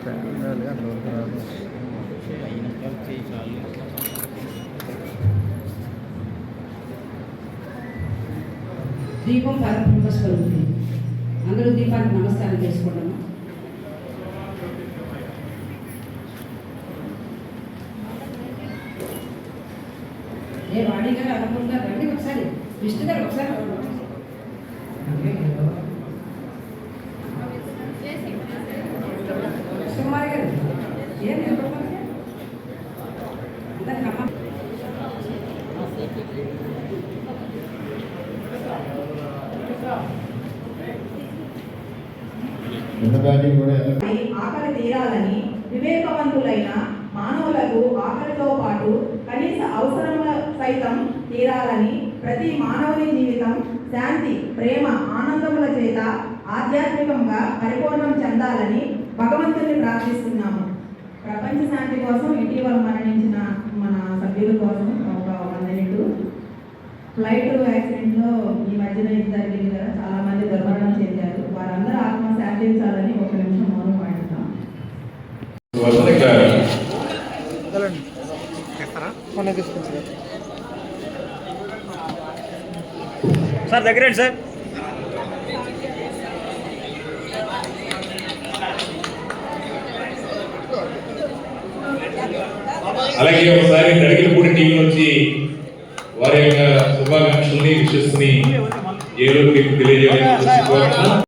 దీపం పరపరుస్తుంది. అందరూ దీపానికి నమస్కారం చేసుకుంటాము. ఏ వాణి గారు అనుకుంటా రండి ఒకసారి, విష్ణు గారు ఒకసారి కుమార్ గారు ఏం ఆకలి తీరాలని వివేకవంతులైన మానవులకు ఆకలితో పాటు కనీస అవసరముల సైతం తీరాలని ప్రతి మానవుని జీవితం శాంతి, ప్రేమ, ఆనందముల చేత ఆధ్యాత్మికంగా పరిపూర్ణం చెందాలని భగవంతుని ప్రార్థిస్తున్నాము. ప్రపంచ శాంతి కోసం ఇటీవల మరణించిన మన సభ్యుల కోసం ఒక 1 minute. ఫ్లైట్ యాక్సిడెంట్లో ఈ మధ్యన జరిగింది కదా, చాలా మంది దుర్మరణం చెందారు. వారందరూ ఆత్మ శాంతించాలని 1 నిమిషం మౌనం పాటిద్దాం. సార్ దగ్గర సార్. అలాగే ఒకసారి నడిగిలపూడి టీం నుంచి వారి యొక్క శుభాకాంక్షల్ని విషస్ని ఏలూరు తెలియజేయాలని